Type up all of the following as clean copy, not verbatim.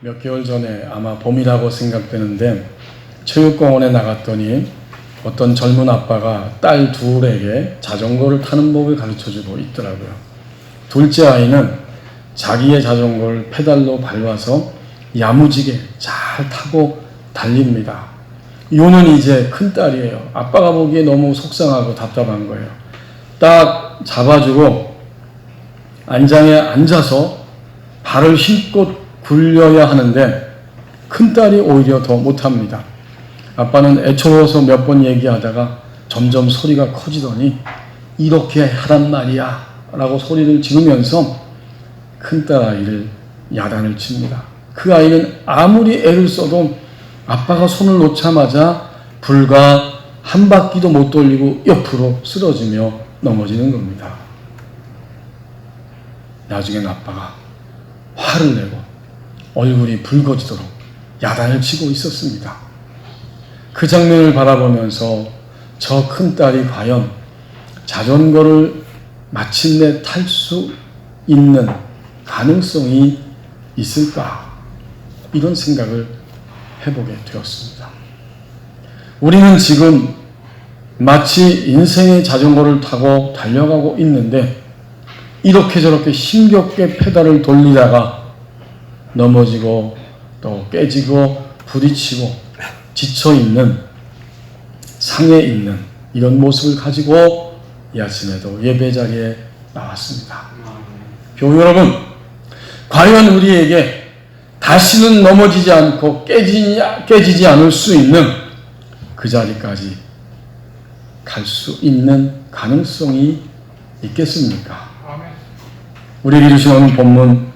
몇 개월 전에 아마 봄이라고 생각되는데 체육공원에 나갔더니 어떤 젊은 아빠가 딸 둘에게 자전거를 타는 법을 가르쳐주고 있더라고요. 둘째 아이는 자기의 자전거를 페달로 밟아서 야무지게 잘 타고 달립니다. 요는 이제 큰딸이에요. 아빠가 보기에 너무 속상하고 답답한 거예요. 딱 잡아주고 안장에 앉아서 발을 힘껏 굴려야 하는데 큰딸이 오히려 더 못합니다. 아빠는 애처로워서 몇 번 얘기하다가 점점 소리가 커지더니 이렇게 하란 말이야 라고 소리를 지르면서 큰딸 아이를 야단을 칩니다. 그 아이는 아무리 애를 써도 아빠가 손을 놓자마자 불과 한 바퀴도 못 돌리고 옆으로 쓰러지며 넘어지는 겁니다. 나중엔 아빠가 화를 내고 얼굴이 붉어지도록 야단을 치고 있었습니다. 그 장면을 바라보면서 저 큰딸이 과연 자전거를 마침내 탈 수 있는 가능성이 있을까? 이런 생각을 해보게 되었습니다. 우리는 지금 마치 인생의 자전거를 타고 달려가고 있는데 이렇게 저렇게 힘겹게 페달을 돌리다가 넘어지고 또 깨지고 부딪히고 지쳐있는 상해 있는 이런 모습을 가지고 이 아침에도 예배 자리에 나왔습니다. 교우 여러분, 과연 우리에게 다시는 넘어지지 않고 깨지지 않을 수 있는 그 자리까지 갈 수 있는 가능성이 있겠습니까? 우리에게 주신 오늘 본문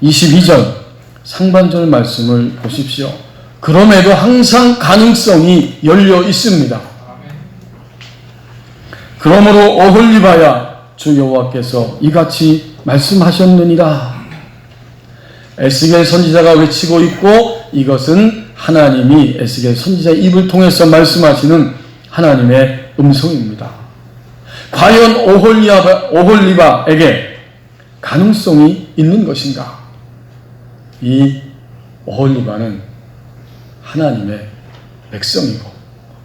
22절 상반절 말씀을 보십시오. 그럼에도 항상 가능성이 열려 있습니다. 그러므로 오홀리바야 주 여호와께서 이같이 말씀하셨느니라. 에스겔 선지자가 외치고 있고 이것은 하나님이 에스겔 선지자의 입을 통해서 말씀하시는 하나님의 음성입니다. 과연 오홀리바에게 가능성이 있는 것인가? 이 오홀리바는 하나님의 백성이고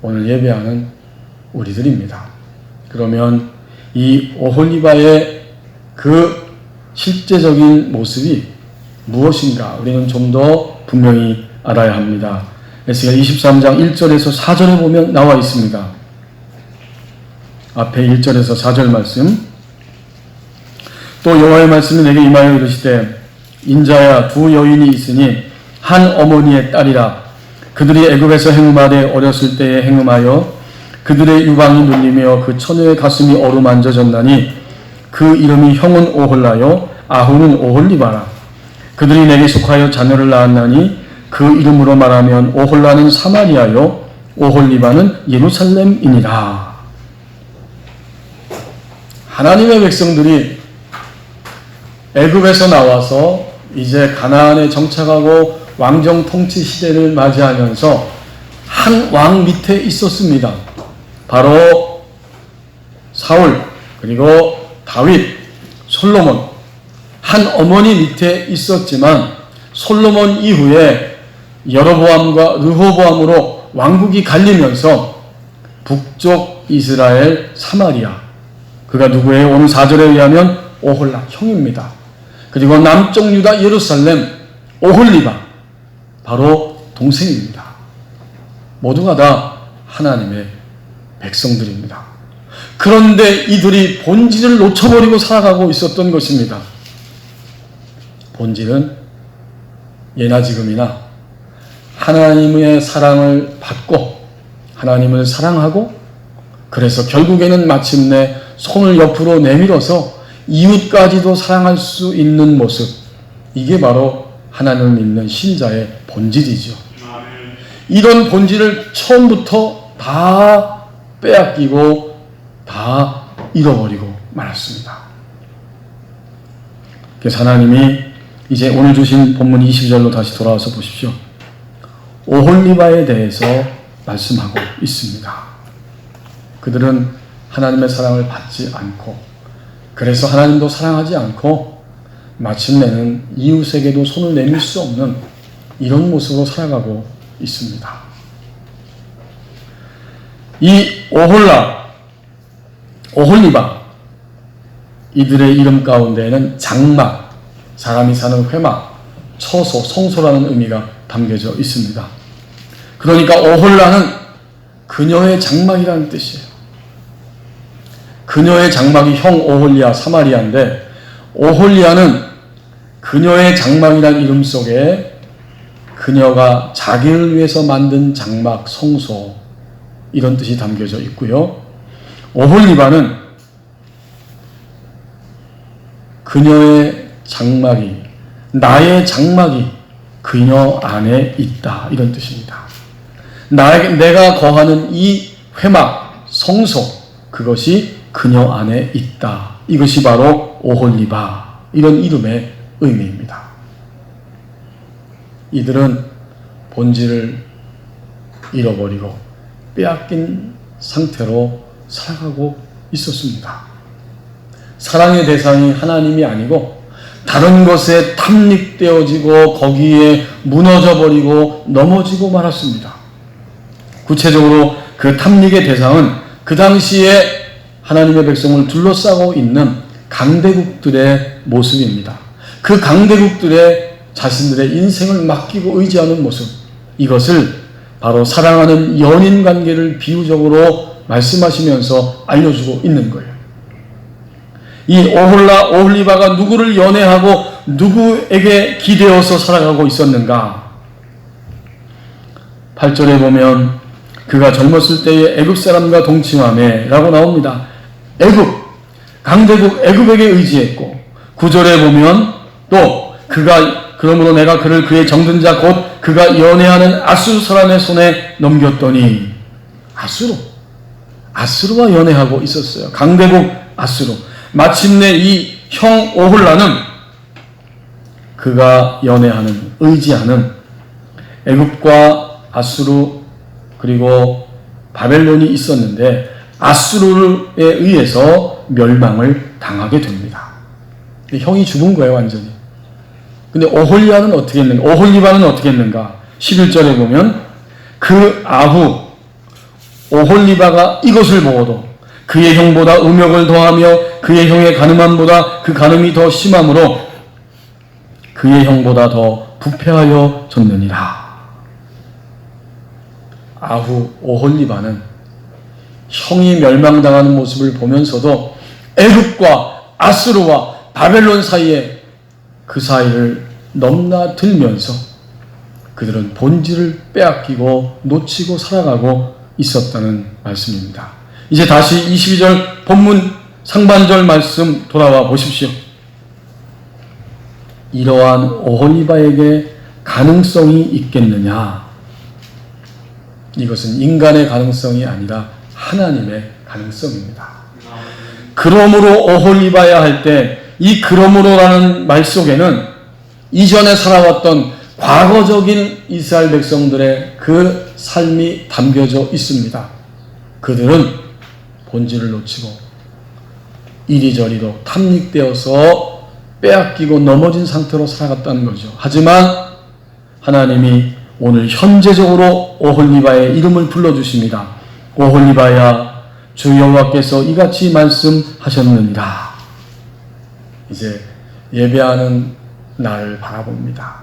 오늘 예배하는 우리들입니다. 그러면 이 오홀리바의 그 실제적인 모습이 무엇인가 우리는 좀 더 분명히 알아야 합니다. 에스겔 23장 1절에서 4절에 보면 나와 있습니다. 앞에 1절에서 4절 말씀. 또 여호와의 말씀이 내게 임하여 이르시되 인자야 두 여인이 있으니 한 어머니의 딸이라. 그들이 애굽에서 행음하되 어렸을 때에 행음하여 그들의 유방이 눌리며 그 처녀의 가슴이 어루만져졌나니 그 이름이 형은 오홀라요 아후는 오홀리바라. 그들이 내게 속하여 자녀를 낳았나니 그 이름으로 말하면 오홀라는 사마리아요 오홀리바는 예루살렘이니라. 하나님의 백성들이 애굽에서 나와서 이제 가나안에 정착하고 왕정 통치 시대를 맞이하면서 한 왕 밑에 있었습니다. 바로 사울 그리고 다윗, 솔로몬 한 어머니 밑에 있었지만 솔로몬 이후에 여로보암과 르호보암으로 왕국이 갈리면서 북쪽 이스라엘 사마리아 그가 누구예요? 오늘 4절에 의하면 오홀라 형입니다. 그리고 남쪽 유다 예루살렘 오홀리바 바로 동생입니다. 모두가 다 하나님의 백성들입니다. 그런데 이들이 본질을 놓쳐버리고 살아가고 있었던 것입니다. 본질은 예나 지금이나 하나님의 사랑을 받고 하나님을 사랑하고 그래서 결국에는 마침내 손을 옆으로 내밀어서 이웃까지도 사랑할 수 있는 모습, 이게 바로 하나님을 믿는 신자의 본질이죠. 이런 본질을 처음부터 다 빼앗기고 다 잃어버리고 말았습니다. 그래서 하나님이 이제 오늘 주신 본문 20절로 다시 돌아와서 보십시오. 오홀리바에 대해서 말씀하고 있습니다. 그들은 하나님의 사랑을 받지 않고 그래서 하나님도 사랑하지 않고 마침내는 이웃에게도 손을 내밀 수 없는 이런 모습으로 살아가고 있습니다. 이 오홀리바 이들의 이름 가운데에는 장막, 사람이 사는 회막, 처소, 성소라는 의미가 담겨져 있습니다. 그러니까 오홀라는 그녀의 장막이라는 뜻이에요. 그녀의 장막이 형 오홀리아 사마리아인데, 오홀리아는 그녀의 장막이라는 이름 속에 그녀가 자기를 위해서 만든 장막, 성소, 이런 뜻이 담겨져 있고요. 오홀리바는 그녀의 장막이, 나의 장막이 그녀 안에 있다, 이런 뜻입니다. 내가 거하는 이 회막, 성소, 그것이 그녀 안에 있다. 이것이 바로 오홀리바, 이런 이름의 의미입니다. 이들은 본질을 잃어버리고 빼앗긴 상태로 살아가고 있었습니다. 사랑의 대상이 하나님이 아니고 다른 것에 탐닉되어지고 거기에 무너져버리고 넘어지고 말았습니다. 구체적으로 그 탐닉의 대상은 그 당시에 하나님의 백성을 둘러싸고 있는 강대국들의 모습입니다. 그 강대국들의 자신들의 인생을 맡기고 의지하는 모습, 이것을 바로 사랑하는 연인 관계를 비유적으로 말씀하시면서 알려주고 있는 거예요. 이 오홀리바가 누구를 연애하고 누구에게 기대어서 살아가고 있었는가? 8절에 보면 그가 젊었을 때에 애굽 사람과 동침하매 라고 나옵니다. 강대국 애굽에게 의지했고, 9절에 보면 또 그러므로 내가 그를 그의 정든 자 곧 그가 연애하는 아수르 사람의 손에 넘겼더니, 아수르와 연애하고 있었어요. 강대국 아수르. 마침내 이 형 오홀라는 그가 연애하는, 의지하는 애굽과 아수르 그리고 바벨론이 있었는데 아수르에 의해서 멸망을 당하게 됩니다. 형이 죽은 거예요, 완전히. 근데 오홀리바는 어떻게 했는가? 11절에 보면 그 아후 오홀리바가 이것을 보고도 그의 형보다 음욕을 더하며 그의 형의 간음함보다 그 간음이 더 심함으로 그의 형보다 더 부패하여 졌느니라. 아후 오홀리바는 형이 멸망당하는 모습을 보면서도 애굽과 아수르와 바벨론 사이에 그 사이를 넘나들면서 그들은 본질을 빼앗기고 놓치고 살아가고 있었다는 말씀입니다. 이제 다시 22절 본문 상반절 말씀 돌아와 보십시오. 이러한 오홀리바에게 가능성이 있겠느냐? 이것은 인간의 가능성이 아니라 하나님의 가능성입니다. 그러므로 오홀리바야 할 때 이 그러므로라는 말 속에는 이전에 살아왔던 과거적인 이스라엘 백성들의 그 삶이 담겨져 있습니다. 그들은 본질을 놓치고 이리저리로 탐닉되어서 빼앗기고 넘어진 상태로 살아갔다는 거죠. 하지만 하나님이 오늘 현재적으로 오홀리바의 이름을 불러주십니다. 오홀리바야, 주 여호와께서 이같이 말씀하셨느니라. 이제 예배하는 나를 바라봅니다.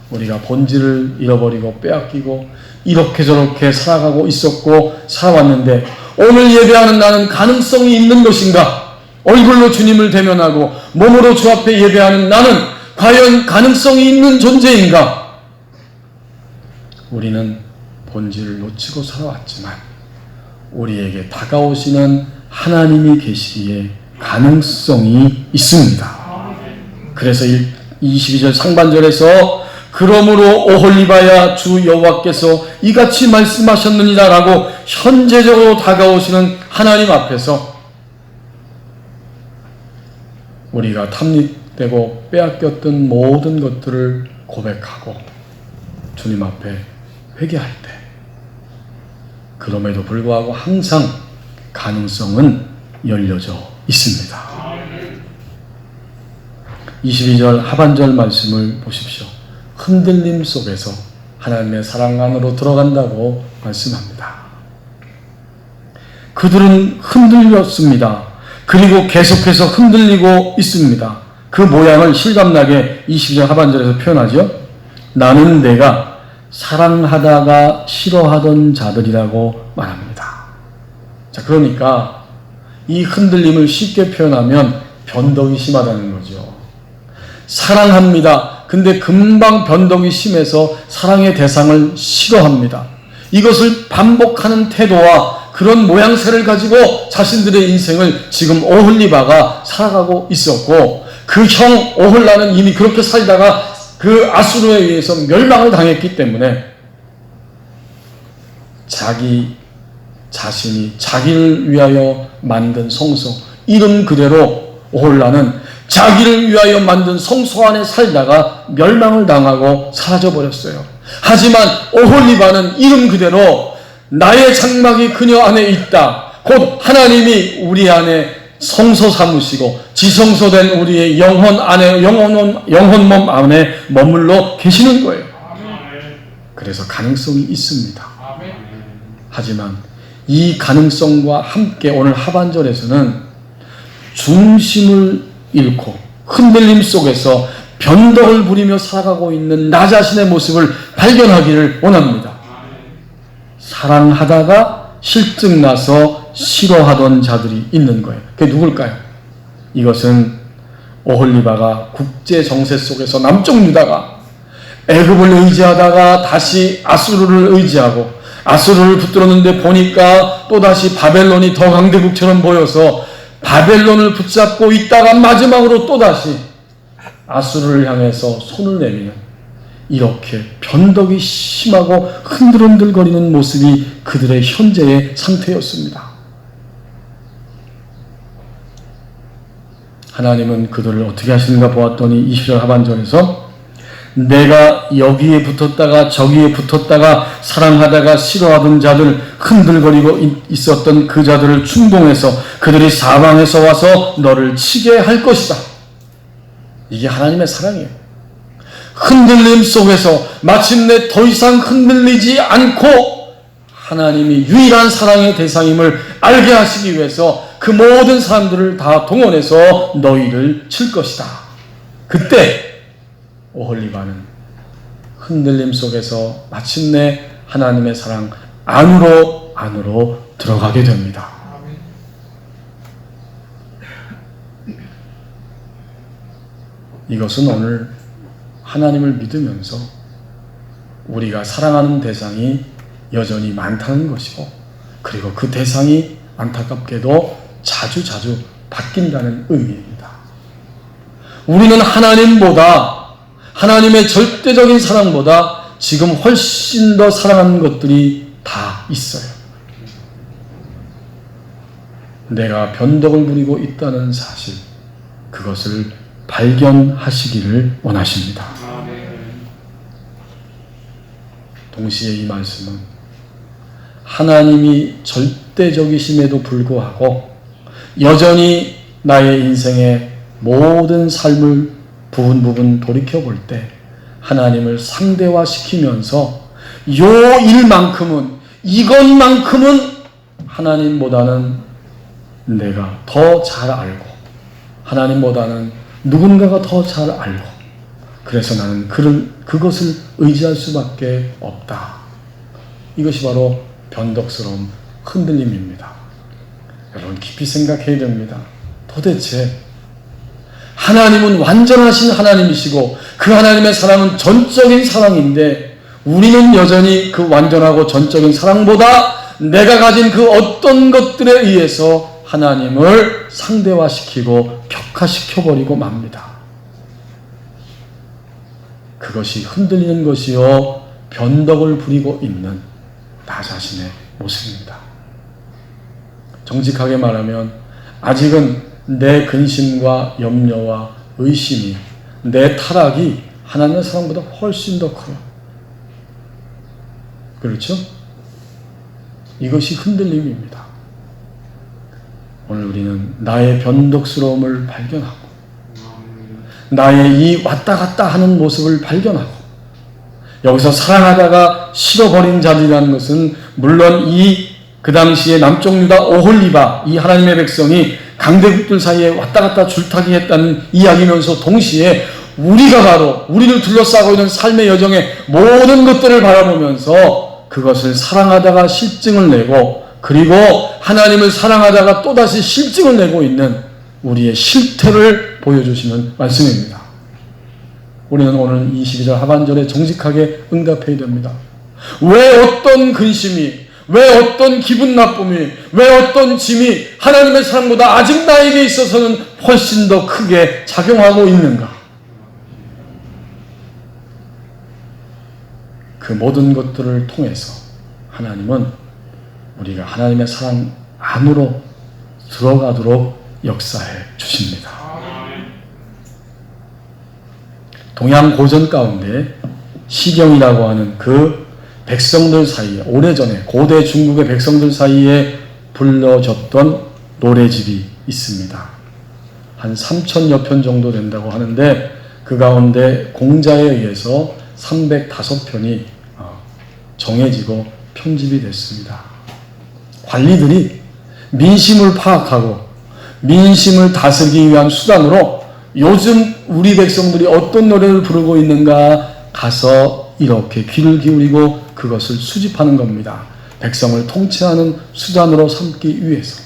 우리가 본질을 잃어버리고 빼앗기고 이렇게 저렇게 살아가고 있었고 살아왔는데 오늘 예배하는 나는 가능성이 있는 것인가? 얼굴로 주님을 대면하고 몸으로 주 앞에 예배하는 나는 과연 가능성이 있는 존재인가? 우리는 본질을 놓치고 살아왔지만 우리에게 다가오시는 하나님이 계시기에 가능성이 있습니다. 그래서 22절 상반절에서 그러므로 오홀리바야, 주 여호와께서 이같이 말씀하셨느니라 라고 현재적으로 다가오시는 하나님 앞에서 우리가 탐닉되고 빼앗겼던 모든 것들을 고백하고 주님 앞에 회개할 때 그럼에도 불구하고 항상 가능성은 열려져 있습니다. 22절 하반절 말씀을 보십시오. 흔들림 속에서 하나님의 사랑 안으로 들어간다고 말씀합니다. 그들은 흔들렸습니다. 그리고 계속해서 흔들리고 있습니다. 그 모양을 실감나게 20절 하반절에서 표현하죠. 나는 내가 사랑하다가 싫어하던 자들이라고 말합니다. 자, 그러니까 이 흔들림을 쉽게 표현하면 변덕이 심하다는 거죠. 사랑합니다. 근데 금방 변덕이 심해서 사랑의 대상을 싫어합니다. 이것을 반복하는 태도와 그런 모양새를 가지고 자신들의 인생을 지금 오홀리바가 살아가고 있었고, 그 형 오홀라는 이미 그렇게 살다가 그 아수르에 의해서 멸망을 당했기 때문에 자기 자신이 자기를 위하여 만든 성소, 이름 그대로 오홀라는 자기를 위하여 만든 성소 안에 살다가 멸망을 당하고 사라져버렸어요. 하지만 오홀리바는 이름 그대로 나의 장막이 그녀 안에 있다. 곧 하나님이 우리 안에 성소 삼으시고 지성소된 우리의 영혼 안에, 영혼 몸 안에 머물러 계시는 거예요. 그래서 가능성이 있습니다. 하지만 이 가능성과 함께 오늘 하반절에서는 중심을 잃고 흔들림 속에서 변덕을 부리며 살아가고 있는 나 자신의 모습을 발견하기를 원합니다. 사랑하다가 실증나서 싫어하던 자들이 있는 거예요. 그게 누굴까요? 이것은 오홀리바가 국제 정세 속에서 남쪽 유다가 애굽을 의지하다가 다시 아수르를 의지하고 아수르를 붙들었는데 보니까 또다시 바벨론이 더 강대국처럼 보여서 바벨론을 붙잡고 있다가 마지막으로 또다시 아수르를 향해서 손을 내미는, 이렇게 변덕이 심하고 흔들흔들거리는 모습이 그들의 현재의 상태였습니다. 하나님은 그들을 어떻게 하시는가 보았더니 20절 하반절에서 내가 여기에 붙었다가 저기에 붙었다가 사랑하다가 싫어하던 자들, 흔들거리고 있었던 그 자들을 충동해서 그들이 사방에서 와서 너를 치게 할 것이다. 이게 하나님의 사랑이에요. 흔들림 속에서 마침내 더 이상 흔들리지 않고 하나님이 유일한 사랑의 대상임을 알게 하시기 위해서 그 모든 사람들을 다 동원해서 너희를 칠 것이다. 그때 오홀리바는 흔들림 속에서 마침내 하나님의 사랑 안으로 들어가게 됩니다. 이것은 오늘 하나님을 믿으면서 우리가 사랑하는 대상이 여전히 많다는 것이고, 그리고 그 대상이 안타깝게도 자주 바뀐다는 의미입니다. 우리는 하나님의 절대적인 사랑보다 지금 훨씬 더 사랑하는 것들이 다 있어요. 내가 변덕을 부리고 있다는 사실, 그것을 발견하시기를 원하십니다. 동시에 이 말씀은 하나님이 절대적이심에도 불구하고 여전히 나의 인생의 모든 삶을 부분 돌이켜볼 때 하나님을 상대화시키면서 이것만큼은 하나님보다는 내가 더 잘 알고, 하나님보다는 누군가가 더 잘 알고, 그래서 나는 그것을 의지할 수밖에 없다. 이것이 바로 변덕스러운 흔들림입니다. 여러분 깊이 생각해야 됩니다. 도대체 하나님은 완전하신 하나님이시고 그 하나님의 사랑은 전적인 사랑인데, 우리는 여전히 그 완전하고 전적인 사랑보다 내가 가진 그 어떤 것들에 의해서 하나님을 상대화시키고 격화시켜버리고 맙니다. 그것이 흔들리는 것이요 변덕을 부리고 있는 나 자신의 모습입니다. 정직하게 말하면 아직은 내 근심과 염려와 의심이, 내 타락이 하나님의 사랑보다 훨씬 더 커요. 그렇죠? 이것이 흔들림입니다. 오늘 우리는 나의 변덕스러움을 발견하고 나의 이 왔다 갔다 하는 모습을 발견하고 여기서 사랑하다가 싫어버린 자들이라는 것은 물론 그 당시에 남쪽 유다 오홀리바 이 하나님의 백성이 강대국들 사이에 왔다 갔다 줄타기 했다는 이야기면서 동시에 우리가 바로 우리를 둘러싸고 있는 삶의 여정의 모든 것들을 바라보면서 그것을 사랑하다가 실증을 내고 그리고 하나님을 사랑하다가 또다시 실증을 내고 있는 우리의 실태를 보여주시는 말씀입니다. 우리는 오늘 이 12절 하반절에 정직하게 응답해야 됩니다. 왜 어떤 근심이, 왜 어떤 기분 나쁨이, 왜 어떤 짐이 하나님의 사랑보다 아직 나에게 있어서는 훨씬 더 크게 작용하고 있는가? 그 모든 것들을 통해서 하나님은 우리가 하나님의 사랑 안으로 들어가도록 역사해 주십니다. 동양 고전 가운데 시경이라고 하는 그 백성들 사이에 오래전에 고대 중국의 백성들 사이에 불러졌던 노래집이 있습니다. 한 3,000여 편 정도 된다고 하는데 그 가운데 공자에 의해서 305편이 정해지고 편집이 됐습니다. 관리들이 민심을 파악하고 민심을 다스리기 위한 수단으로 요즘 우리 백성들이 어떤 노래를 부르고 있는가 가서 이렇게 귀를 기울이고 그것을 수집하는 겁니다. 백성을 통치하는 수단으로 삼기 위해서.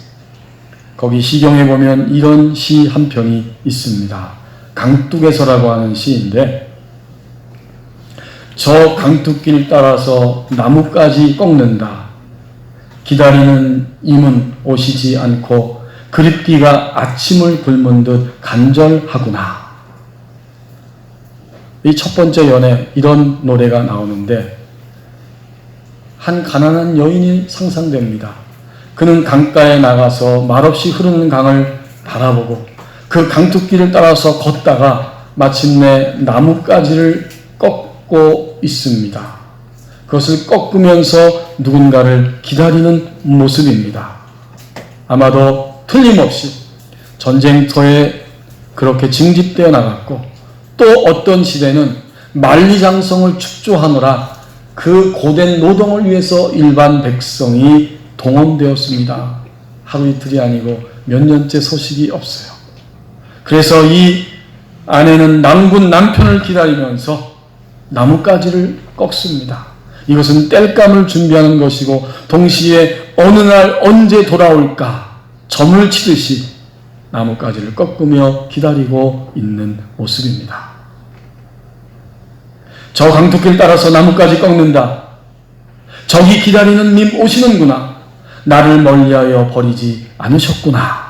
거기 시경에 보면 이런 시 한 편이 있습니다. 강둑에서라고 하는 시인데 저 강둑길 따라서 나무까지 꺾는다. 기다리는 임은 오시지 않고 그립기가 아침을 굶은 듯 간절하구나. 이 첫 번째 연에 이런 노래가 나오는데 한 가난한 여인이 상상됩니다. 그는 강가에 나가서 말없이 흐르는 강을 바라보고 그 강둑길을 따라서 걷다가 마침내 나뭇가지를 꺾고 있습니다. 그것을 꺾으면서 누군가를 기다리는 모습입니다. 아마도 틀림없이 전쟁터에 그렇게 징집되어 나갔고 또 어떤 시대는 만리장성을 축조하느라 그 고된 노동을 위해서 일반 백성이 동원되었습니다. 하루 이틀이 아니고 몇 년째 소식이 없어요. 그래서 이 아내는 남군 남편을 기다리면서 나뭇가지를 꺾습니다. 이것은 땔감을 준비하는 것이고 동시에 어느 날 언제 돌아올까 점을 치듯이 나뭇가지를 꺾으며 기다리고 있는 모습입니다. 저 강둑길 따라서 나뭇가지 꺾는다. 저기 기다리는 님 오시는구나. 나를 멀리하여 버리지 않으셨구나.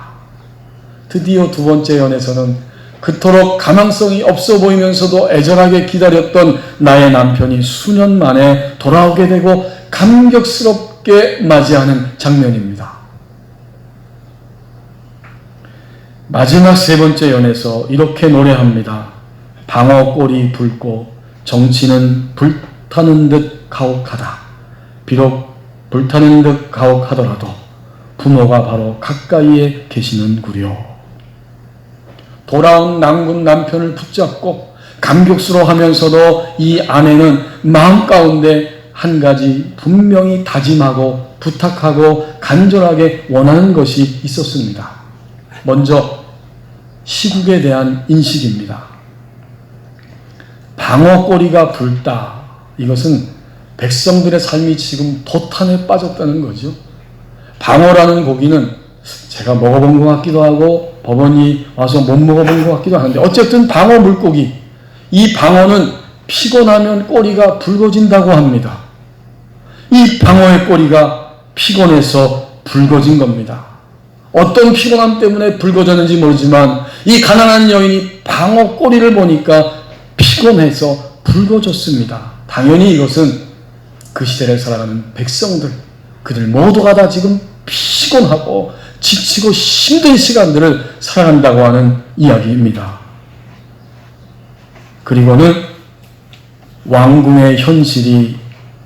드디어 두 번째 연에서는 그토록 가망성이 없어 보이면서도 애절하게 기다렸던 나의 남편이 수년 만에 돌아오게 되고 감격스럽게 맞이하는 장면입니다. 마지막 세 번째 연에서 이렇게 노래합니다. 방어골이 붉고 정치는 불타는 듯 가혹하다. 비록 불타는 듯 가혹하더라도 부모가 바로 가까이에 계시는구려. 돌아온 남군 남편을 붙잡고 감격스러워하면서도 이 아내는 마음 가운데 한 가지 분명히 다짐하고 부탁하고 간절하게 원하는 것이 있었습니다. 먼저 시국에 대한 인식입니다. 방어꼬리가 붉다. 이것은 백성들의 삶이 지금 도탄에 빠졌다는 거죠. 방어라는 고기는 제가 먹어본 것 같기도 하고 법원이 와서 못 먹어본 것 같기도 하는데 어쨌든 방어 물고기. 이 방어는 피곤하면 꼬리가 붉어진다고 합니다. 이 방어의 꼬리가 피곤해서 붉어진 겁니다. 어떤 피곤함 때문에 붉어졌는지 모르지만 이 가난한 여인이 방어 꼬리를 보니까 피곤해서 붉어졌습니다. 당연히 이것은 그 시대를 살아가는 백성들, 그들 모두가 다 지금 피곤하고 지치고 힘든 시간들을 살아간다고 하는 이야기입니다. 그리고는 왕궁의 현실이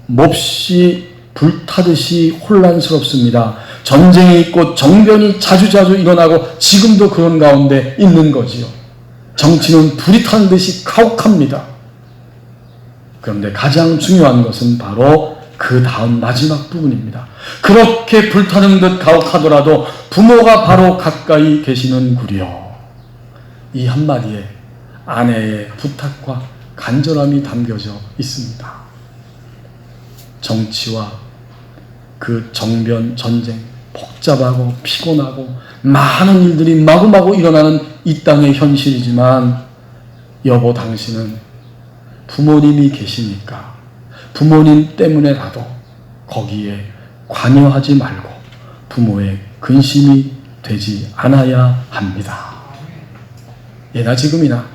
몹시 불타듯이 혼란스럽습니다. 전쟁이 있고 정변이 자주자주 일어나고 지금도 그런 가운데 있는 거지요. 정치는 불이 타는 듯이 가혹합니다. 그런데 가장 중요한 것은 바로 그 다음 마지막 부분입니다. 그렇게 불타는 듯 가혹하더라도 부모가 바로 가까이 계시는구려. 이 한마디에 아내의 부탁과 간절함이 담겨져 있습니다. 정치와 그 정변, 전쟁, 복잡하고 피곤하고 많은 일들이 마구마구 일어나는 이 땅의 현실이지만 여보 당신은 부모님이 계시니까 부모님 때문에라도 거기에 관여하지 말고 부모의 근심이 되지 않아야 합니다. 예나 지금이나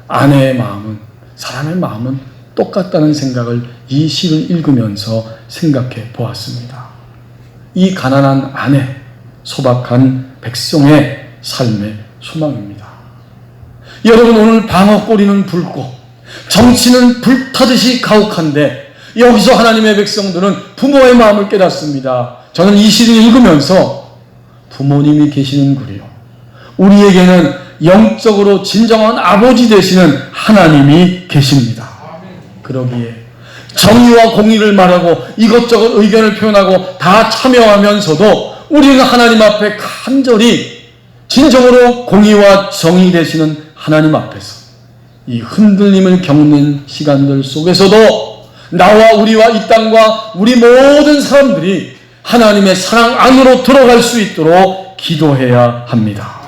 아내의 마음은, 사람의 마음은 똑같다는 생각을 이 시를 읽으면서 생각해 보았습니다. 이 가난한 아내, 소박한 백성의 삶의 소망입니다. 여러분, 오늘 방어꼬리는 붉고 정치는 불타듯이 가혹한데 여기서 하나님의 백성들은 부모의 마음을 깨닫습니다. 저는 이 시를 읽으면서 부모님이 계시는구려. 우리에게는 영적으로 진정한 아버지 되시는 하나님이 계십니다. 그러기에 정의와 공의를 말하고 이것저것 의견을 표현하고 다 참여하면서도 우리는 하나님 앞에 간절히 진정으로 공의와 정의 되시는 하나님 앞에서 이 흔들림을 겪는 시간들 속에서도 나와 우리와 이 땅과 우리 모든 사람들이 하나님의 사랑 안으로 들어갈 수 있도록 기도해야 합니다.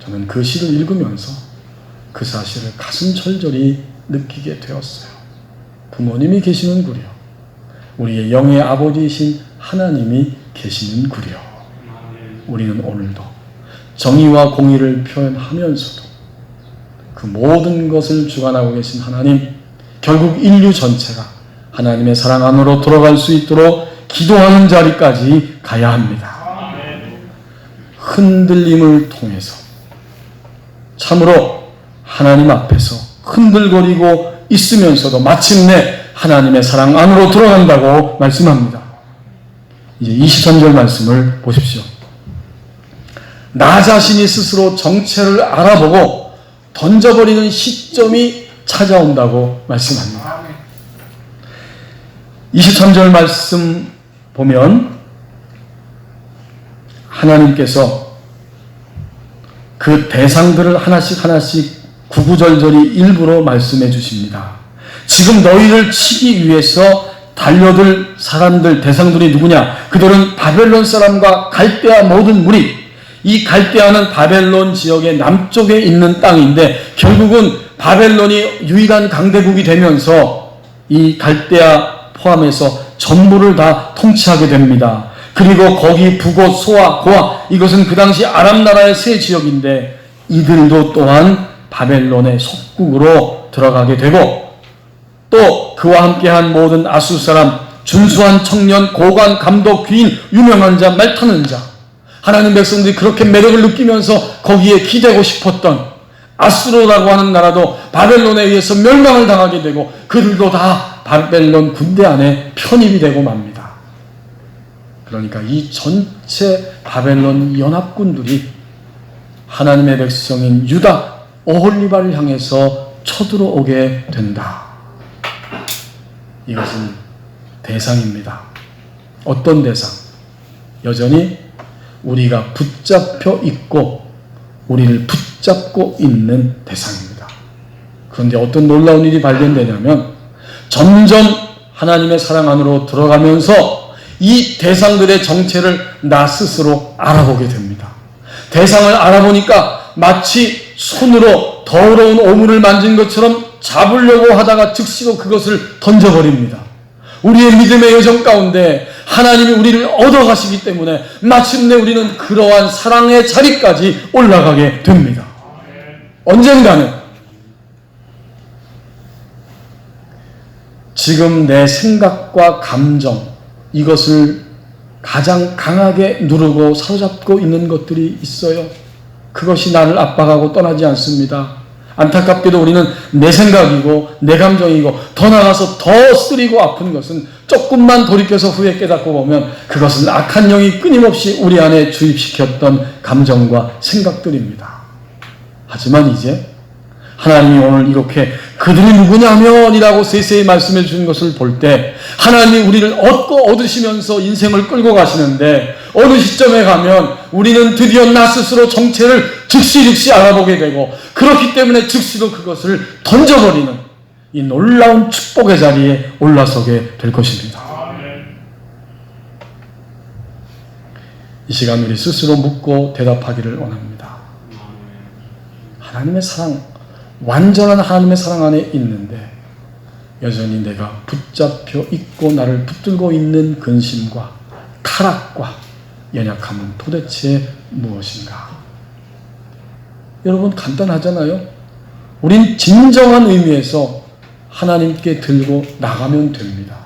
저는 그 시를 읽으면서 그 사실을 가슴 철저히 느끼게 되었어요. 부모님이 계시는구려. 우리의 영의 아버지이신 하나님이 계시는구려. 우리는 오늘도 정의와 공의를 표현하면서도 그 모든 것을 주관하고 계신 하나님, 결국 인류 전체가 하나님의 사랑 안으로 들어갈 수 있도록 기도하는 자리까지 가야 합니다. 흔들림을 통해서 참으로 하나님 앞에서 흔들거리고 있으면서도 마침내 하나님의 사랑 안으로 들어간다고 말씀합니다. 이제 23절 말씀을 보십시오. 나 자신이 스스로 정체를 알아보고 던져버리는 시점이 찾아온다고 말씀합니다. 23절 말씀 보면 하나님께서 그 대상들을 하나씩 구구절절히 일부러 말씀해 주십니다. 지금 너희를 치기 위해서 달려들 사람들, 대상들이 누구냐? 그들은 바벨론 사람과 갈대아 모든 무리. 이 갈대아는 바벨론 지역의 남쪽에 있는 땅인데 결국은 바벨론이 유일한 강대국이 되면서 이 갈대아 포함해서 전부를 다 통치하게 됩니다. 그리고 거기 북옷, 소아, 고아, 이것은 그 당시 아람 나라의 세 지역인데 이들도 또한 바벨론의 속국으로 들어가게 되고 또 그와 함께한 모든 아수 사람, 준수한 청년, 고관, 감독, 귀인, 유명한 자, 말 타는 자, 하나님 백성들이 그렇게 매력을 느끼면서 거기에 기대고 싶었던 아수르라고 하는 나라도 바벨론에 의해서 멸망을 당하게 되고 그들도 다 바벨론 군대 안에 편입이 되고 맙니다. 그러니까 이 전체 바벨론 연합군들이 하나님의 백성인 유다 오홀리바를 향해서 쳐들어오게 된다. 이것은 대상입니다. 어떤 대상? 여전히 우리가 붙잡혀 있고 우리를 붙잡고 있는 대상입니다. 그런데 어떤 놀라운 일이 발견되냐면 점점 하나님의 사랑 안으로 들어가면서 이 대상들의 정체를 나 스스로 알아보게 됩니다. 대상을 알아보니까 마치 손으로 더러운 오물을 만진 것처럼 잡으려고 하다가 즉시로 그것을 던져버립니다. 우리의 믿음의 여정 가운데 하나님이 우리를 얻어가시기 때문에 마침내 우리는 그러한 사랑의 자리까지 올라가게 됩니다. 언젠가는 지금 내 생각과 감정, 이것을 가장 강하게 누르고 사로잡고 있는 것들이 있어요. 그것이 나를 압박하고 떠나지 않습니다. 안타깝게도 우리는 내 생각이고 내 감정이고 더 나아가서 더 쓰리고 아픈 것은 조금만 돌이켜서 후에 깨닫고 보면 그것은 악한 영이 끊임없이 우리 안에 주입시켰던 감정과 생각들입니다. 하지만 이제 하나님이 오늘 이렇게 그들이 누구냐면이라고 세세히 말씀해 주는 것을 볼 때 하나님이 우리를 얻으시면서 인생을 끌고 가시는데 어느 시점에 가면 우리는 드디어 나 스스로 정체를 즉시 알아보게 되고 그렇기 때문에 즉시로 그것을 던져버리는 이 놀라운 축복의 자리에 올라서게 될 것입니다. 이 시간 우리 스스로 묻고 대답하기를 원합니다. 하나님의 사랑, 완전한 하나님의 사랑 안에 있는데 여전히 내가 붙잡혀 있고 나를 붙들고 있는 근심과 타락과 연약함은 도대체 무엇인가? 여러분 간단하잖아요. 우린 진정한 의미에서 하나님께 들고 나가면 됩니다.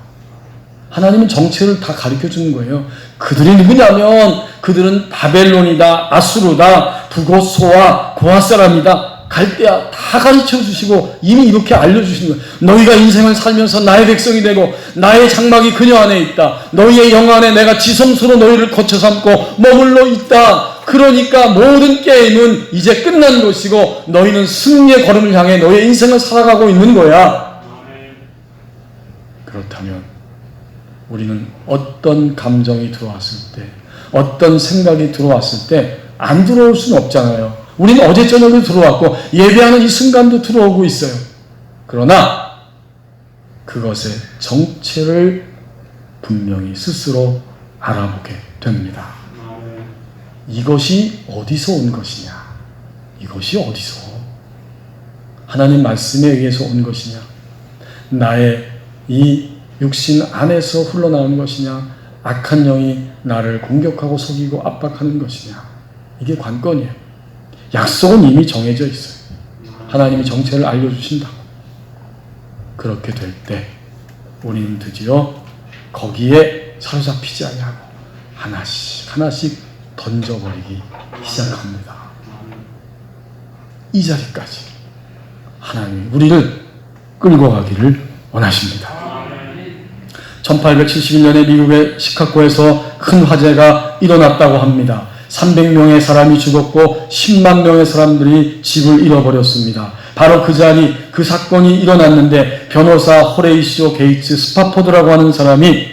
하나님은 정체를 다 가르쳐 주는 거예요. 그들이 누구냐면 그들은 바벨론이다, 아수르다, 북고 소아, 고아 사람이다, 갈대아 다 가르쳐 주시고 이미 이렇게 알려주시는 거예요. 너희가 인생을 살면서 나의 백성이 되고 나의 장막이 그녀 안에 있다. 너희의 영 안에 내가 지성소로 너희를 거쳐 삼고 머물러 있다. 그러니까 모든 게임은 이제 끝난 것이고 너희는 승리의 걸음을 향해 너의 인생을 살아가고 있는 거야. 그렇다면 우리는 어떤 감정이 들어왔을 때, 어떤 생각이 들어왔을 때 안 들어올 수는 없잖아요. 우리는 어제 저녁에 들어왔고 예배하는 이 순간도 들어오고 있어요. 그러나 그것의 정체를 분명히 스스로 알아보게 됩니다. 이것이 어디서 온 것이냐? 이것이 어디서? 하나님 말씀에 의해서 온 것이냐? 나의 이 육신 안에서 흘러나온 것이냐? 악한 영이 나를 공격하고 속이고 압박하는 것이냐? 이게 관건이에요. 약속은 이미 정해져 있어요. 하나님이 정체를 알려주신다고. 그렇게 될 때 우리는 드디어 거기에 사로잡히지 아니하고 하나씩 던져버리기 시작합니다. 이 자리까지 하나님이 우리를 끌고 가기를 원하십니다. 1871년에 미국의 시카고에서 큰 화재가 일어났다고 합니다. 300명의 사람이 죽었고 10만 명의 사람들이 집을 잃어버렸습니다. 바로 그 자리, 그 사건이 일어났는데 변호사 호레이시오 게이츠 스파포드라고 하는 사람이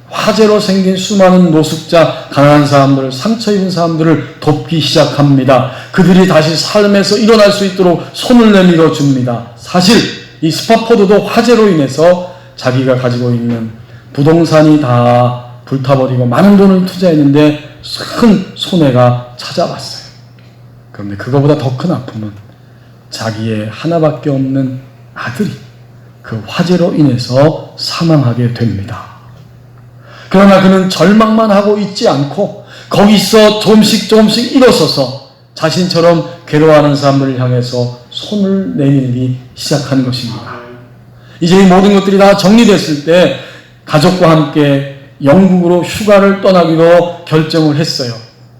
화재로 생긴 수많은 노숙자, 가난한 사람들, 상처 입은 사람들을 돕기 시작합니다. 그들이 다시 삶에서 일어날 수 있도록 손을 내밀어 줍니다. 사실 이 스파포드도 화재로 인해서 자기가 가지고 있는 부동산이 다 불타버리고 많은 돈을 투자했는데 큰 손해가 찾아왔어요. 그런데 그거보다 더 큰 아픔은 자기의 하나밖에 없는 아들이 그 화재로 인해서 사망하게 됩니다. 그러나 그는 절망만 하고 있지 않고 거기서 조금씩 일어서서 자신처럼 괴로워하는 사람들을 향해서 손을 내밀기 시작한 것입니다. 이제 이 모든 것들이 다 정리됐을 때 가족과 함께 영국으로 휴가를 떠나기로 결정을 했어요.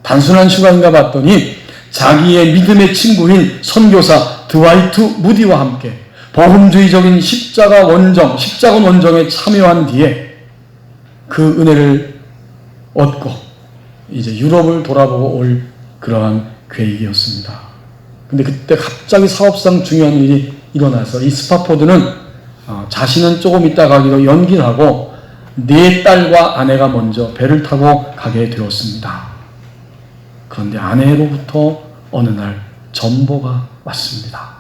단순한 휴가인가 봤더니 자기의 믿음의 친구인 선교사 드와이트 무디와 함께 복음주의적인 십자군 원정에 참여한 뒤에 그 은혜를 얻고 이제 유럽을 돌아보고 올 그러한 계획이었습니다. 근데 그때 갑자기 사업상 중요한 일이 일어나서 이 스파포드는 자신은 조금 있다 가기로 연기를 하고 4딸과 아내가 먼저 배를 타고 가게 되었습니다. 그런데 아내로부터 어느 날 전보가 왔습니다.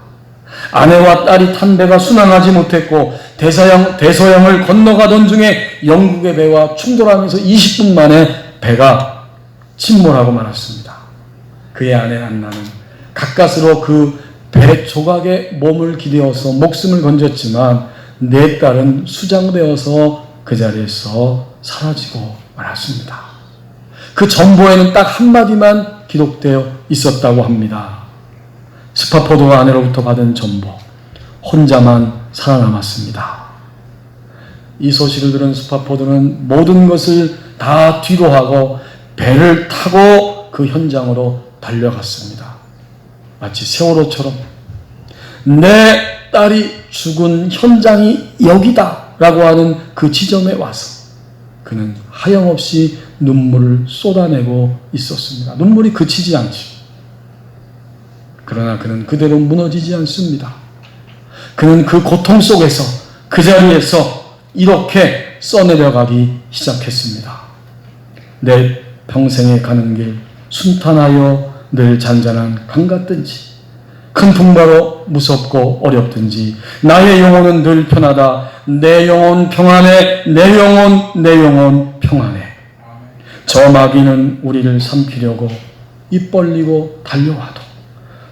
아내와 딸이 탄 배가 순항하지 못했고 대서양을 건너가던 중에 영국의 배와 충돌하면서 20분 만에 배가 침몰하고 말았습니다. 그의 아내 안나는 가까스로 그 배 조각에 몸을 기대어서 목숨을 건졌지만 4딸은 수장되어서 그 자리에서 사라지고 말았습니다. 그 전보에는 딱 한마디만 기록되어 있었다고 합니다. 스파포드가 아내로부터 받은 전보, 혼자만 살아남았습니다. 이 소식을 들은 스파포드는 모든 것을 다 뒤로하고 배를 타고 그 현장으로 달려갔습니다. 마치 세월호처럼 내 딸이 죽은 현장이 여기다 라고 하는 그 지점에 와서 그는 하염없이 눈물을 쏟아내고 있었습니다. 눈물이 그치지 않죠. 그러나 그는 그대로 무너지지 않습니다. 그는 그 고통 속에서 그 자리에서 이렇게 써내려가기 시작했습니다. 내 평생에 가는 길 순탄하여 늘 잔잔한 강 같든지 큰 풍파로 무섭고 어렵든지 나의 영혼은 늘 편하다. 내 영혼 평안해. 내 영혼 평안해. 저 마귀는 우리를 삼키려고 입 벌리고 달려와도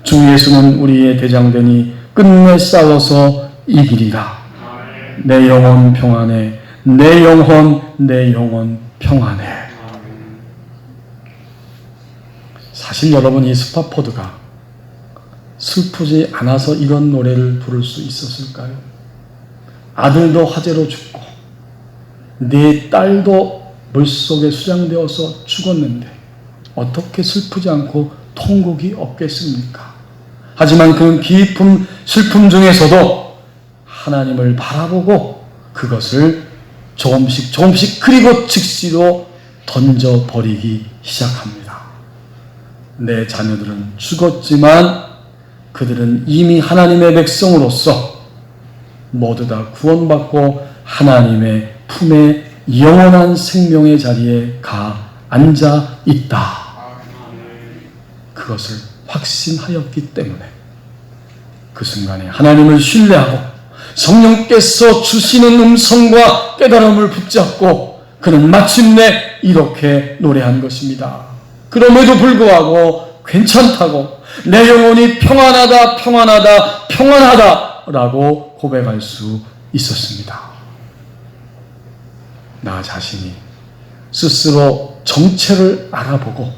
주 예수는 우리의 대장되니 끝내 싸워서 이기리라. 내 영혼 평안해. 내 영혼 평안해. 사실 여러분, 이 스파포드가 슬프지 않아서 이런 노래를 부를 수 있었을까요? 아들도 화재로 죽고 네 딸도 물속에 수장되어서 죽었는데 어떻게 슬프지 않고 통곡이 없겠습니까? 하지만 그 깊은 슬픔 중에서도 하나님을 바라보고 그것을 조금씩 그리고 즉시로 던져버리기 시작합니다. 내 자녀들은 죽었지만 그들은 이미 하나님의 백성으로서 모두 다 구원받고 하나님의 품에 영원한 생명의 자리에 가 앉아 있다. 그것을 확신하였기 때문에 그 순간에 하나님을 신뢰하고 성령께서 주시는 음성과 깨달음을 붙잡고 그는 마침내 이렇게 노래한 것입니다. 그럼에도 불구하고 괜찮다고, 내 영혼이 평안하다 라고 고백할 수 있었습니다. 나 자신이 스스로 정체를 알아보고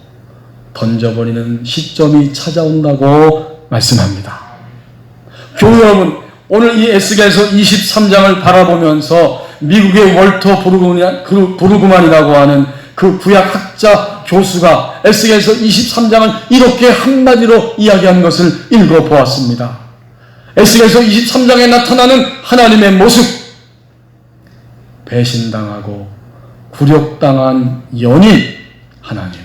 던져버리는 시점이 찾아온다고 말씀합니다. 교회 여러분, 오늘 이 에스겔서 23장을 바라보면서 미국의 월터 브루그만이라고 하는 그 구약학자 교수가 에스겔서 23장을 이렇게 한마디로 이야기한 것을 읽어보았습니다. 에스겔서 23장에 나타나는 하나님의 모습, 배신당하고 굴욕당한 연인 하나님.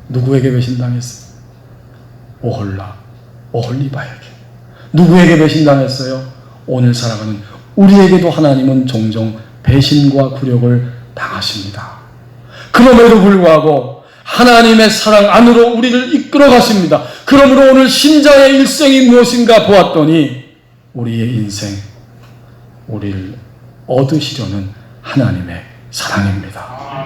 누구에게 배신당했어요? 오홀리바에게. 누구에게 배신당했어요? 오늘 살아가는 우리에게도 하나님은 종종 배신과 굴욕을 당하십니다. 그럼에도 불구하고 하나님의 사랑 안으로 우리를 이끌어 가십니다. 그러므로 오늘 신자의 일생이 무엇인가 보았더니 우리의 인생, 우리를 얻으시려는 하나님의 사랑입니다.